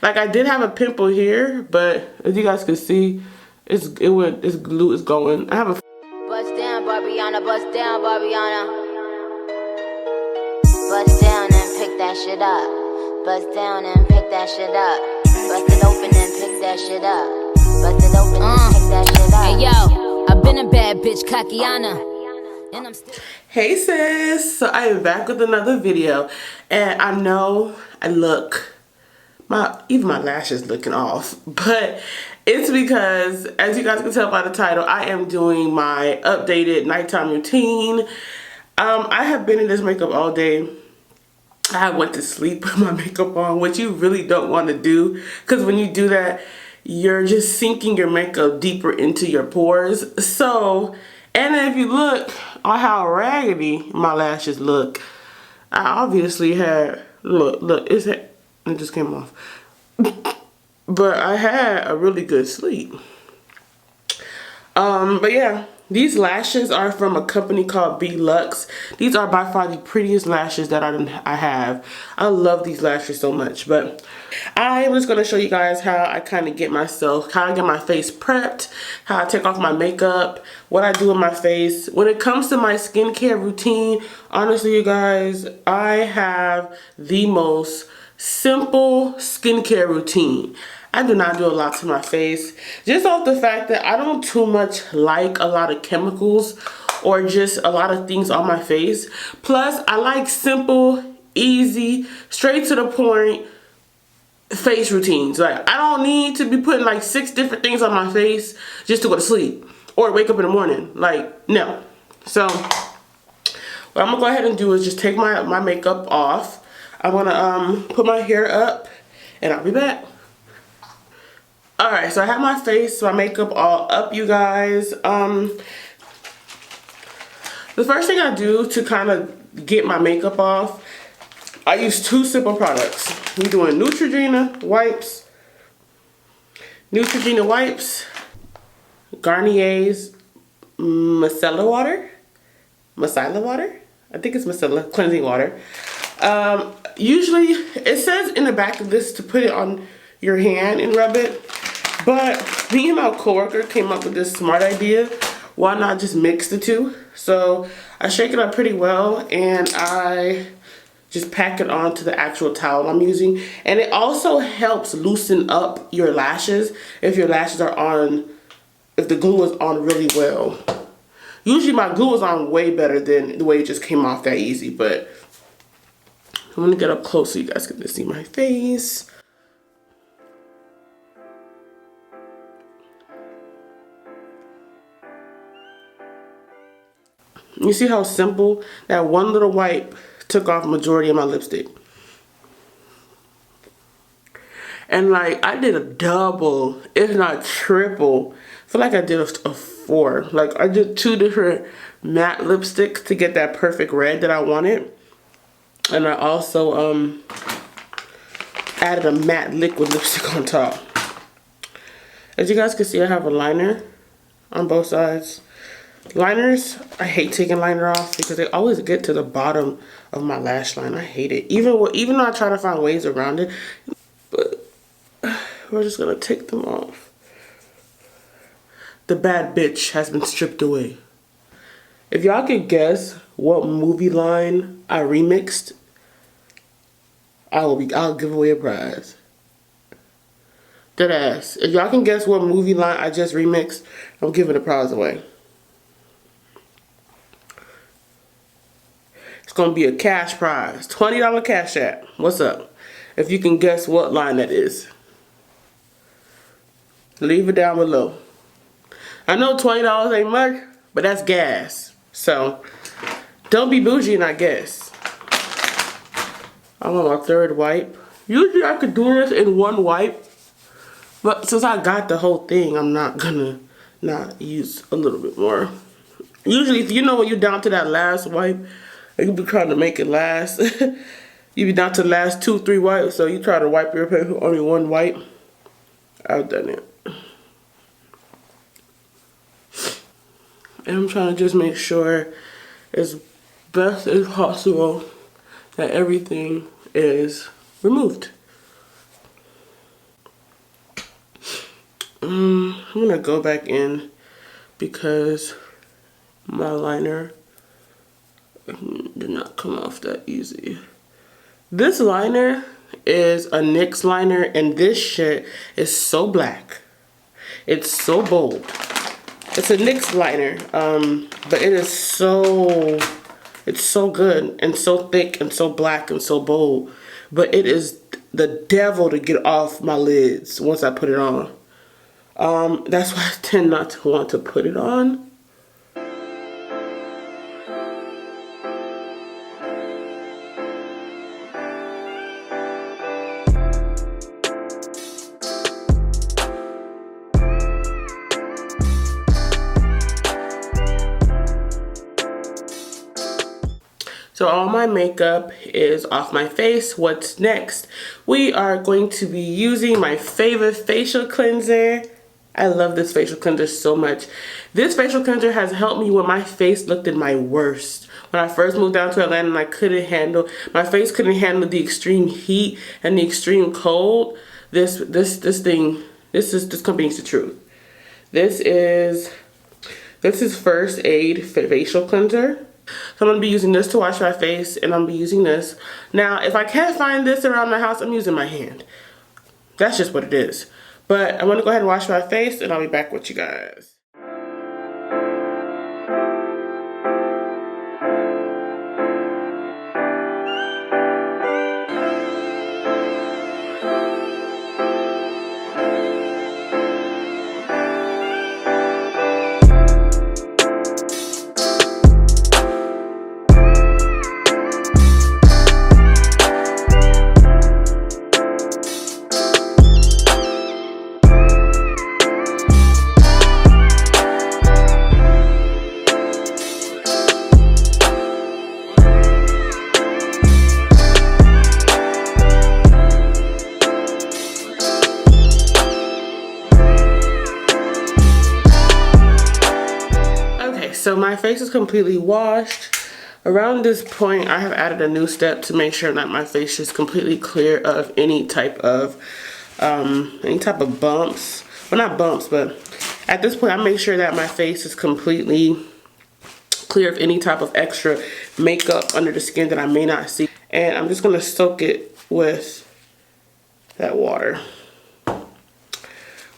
Like, I did have a pimple here, but as you guys can see, it's glue is going. I have a bust down, Barbiana, bust down, Barbiana. Bust down and pick that shit up. Bust down and pick that shit up. Bust it open and pick that shit up. Bust it open and pick that shit up. Hey yo, I've been a bad bitch, Kakiana. And I'm still. Hey sis, so I am back with another video, and I know I look, even my lashes looking off, but it's because, as you guys can tell by the title, I am doing my updated nighttime routine. I have been in this makeup all day. I went to sleep with my makeup on, which you really don't want to do, because when you do that, you're just sinking your makeup deeper into your pores. So, and if you look on how raggedy my lashes look, I obviously had, look, it just came off. But I had a really good sleep. But yeah, these lashes are from a company called Luxe. These are by far the prettiest lashes that I have. I love these lashes so much. But I'm just going to show you guys how I kind of get myself, how I get my face prepped, how I take off my makeup, what I do in my face. When it comes to my skincare routine, honestly, you guys, I have the most simple skincare routine. I do not do a lot to my face, just off the fact that I don't too much like a lot of chemicals or just a lot of things on my face. Plus, I like simple, easy, straight to the point face routines. Like, I don't need to be putting like 6 different things on my face just to go to sleep or wake up in the morning. Like, no. So what I'm gonna go ahead and do is just take my makeup off. I'm gonna put my hair up and I'll be back. Alright, so I have my face, my makeup all up, you guys. The first thing I do to kind of get my makeup off, I use 2 simple products. We're doing Neutrogena wipes, Garnier's micellar water. I think it's micellar cleansing water. Usually, it says in the back of this to put it on your hand and rub it. But me and my coworker came up with this smart idea. Why not just mix the 2? So I shake it up pretty well and I just pack it onto the actual towel I'm using. And it also helps loosen up your lashes if your lashes are on, if the glue is on really well. Usually my glue is on way better than the way it just came off that easy. But I'm gonna get up close so you guys can see my face. You see how simple that one little wipe took off majority of my lipstick. And like, I did a double, if not triple. I feel like I did a 4. Like, I did 2 different matte lipsticks to get that perfect red that I wanted. And I also added a matte liquid lipstick on top. As you guys can see, I have a liner on both sides. Liners, I hate taking liner off because they always get to the bottom of my lash line. I hate it. Even though I try to find ways around it, but we're just gonna take them off. The bad bitch has been stripped away. If y'all could guess what movie line I remixed, I'll give away a prize. Deadass. If y'all can guess what movie line I just remixed, I'm giving a prize away. It's gonna be a cash prize, $20 cash app. What's up? If you can guess what line that is, leave it down below. I know $20 ain't much, but that's gas. So don't be bougie and I guess. I'm on my 3rd wipe. Usually I could do this in 1 wipe, but since I got the whole thing, I'm not gonna not use a little bit more. Usually, if you know when you're down to that last wipe, you be trying to make it last. You be down to the last 2-3 wipes, so you try to wipe your face with only 1 wipe. I've done it. And I'm trying to just make sure as best as possible that everything is removed. I'm gonna go back in because my liner did not come off that easy. This liner is a NYX liner, and this shit is so black. It's so bold. It's a NYX liner, but it is so, it's so good and so thick and so black and so bold. But it is the devil to get off my lids once I put it on. That's why I tend not to want to put it on. So all my makeup is off my face. What's next? We are going to be using my favorite facial cleanser. I love this facial cleanser so much. This facial cleanser has helped me when my face looked at my worst. When I first moved down to Atlanta and I couldn't handle, my face couldn't handle the extreme heat and the extreme cold. This company's the truth. This is First Aid facial cleanser. So I'm going to be using this to wash my face, and I'm going to be using this. Now, if I can't find this around my house, I'm using my hand. That's just what it is. But I'm going to go ahead and wash my face, and I'll be back with you guys. So my face is completely washed. Around this point, I have added a new step to make sure that my face is completely clear of any type of bumps. Well, not bumps, but at this point, I make sure that my face is completely clear of any type of extra makeup under the skin that I may not see. And I'm just gonna soak it with that water.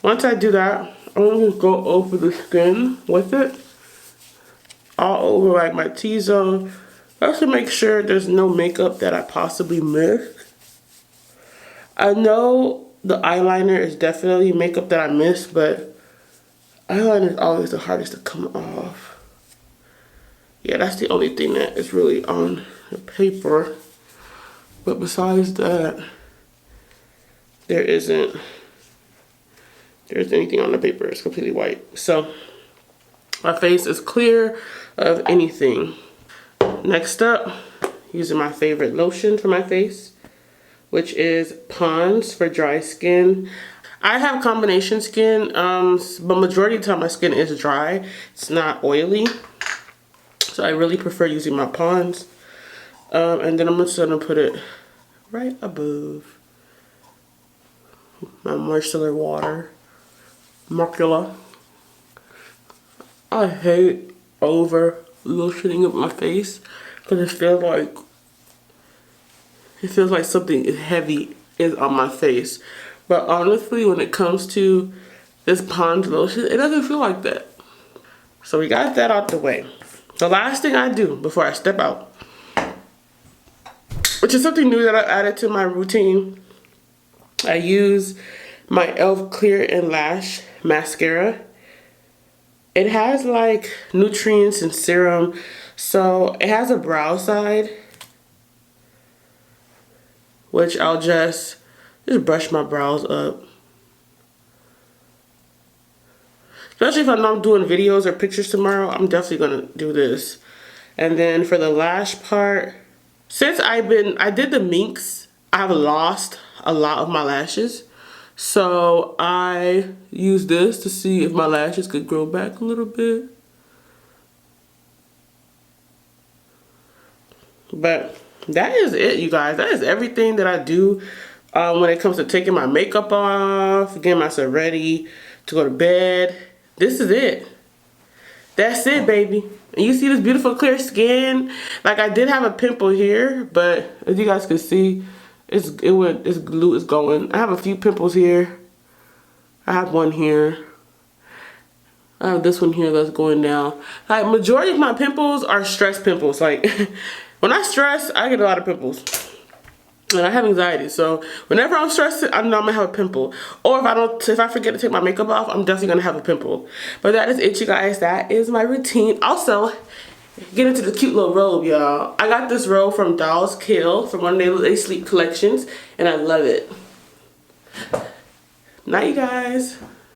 Once I do that, I'm gonna go over the skin with it. All over like my T-zone. Just to make sure there's no makeup that I possibly missed. I know the eyeliner is definitely makeup that I missed, but eyeliner is always the hardest to come off. Yeah, that's the only thing that is really on the paper. But besides that, there isn't anything on the paper. It's completely white. So my face is clear of anything. Next up, using my favorite lotion for my face, which is Pond's for dry skin. I have combination skin, but majority of the time my skin is dry. It's not oily. So I really prefer using my Pond's. And then I'm just gonna put it right above my micellar water. Macula. I hate over lotioning up my face because it feels like something heavy is on my face. But honestly, when it comes to this Pond's lotion, it doesn't feel like that. So we got that out the way. The last thing I do before I step out, which is something new that I added to my routine, I use my e.l.f. Clear and Lash mascara. It has like nutrients and serum, so it has a brow side, which I'll just brush my brows up. Especially if I'm not doing videos or pictures tomorrow, I'm definitely gonna do this. And then for the lash part, since I did the minks, I've lost a lot of my lashes. So I use this to see if my lashes could grow back a little bit. But that is it, you guys. That is everything that I do when it comes to taking my makeup off, getting myself ready to go to bed. This is it. That's it, baby. And you see this beautiful clear skin. Like, I did have a pimple here, but as you guys can see, it's glue is going. I have a few pimples here. I have one here. I have this one here that's going down. Like, majority of my pimples are stress pimples. Like, when I stress, I get a lot of pimples. And I have anxiety, so whenever I'm stressed, I know I'm gonna have a pimple. Or if I forget to take my makeup off, I'm definitely gonna have a pimple. But that is it, you guys. That is my routine. Also, get into the cute little robe, y'all. I got this robe from Dolls Kill from one of their sleep collections, and I love it. Night, you guys.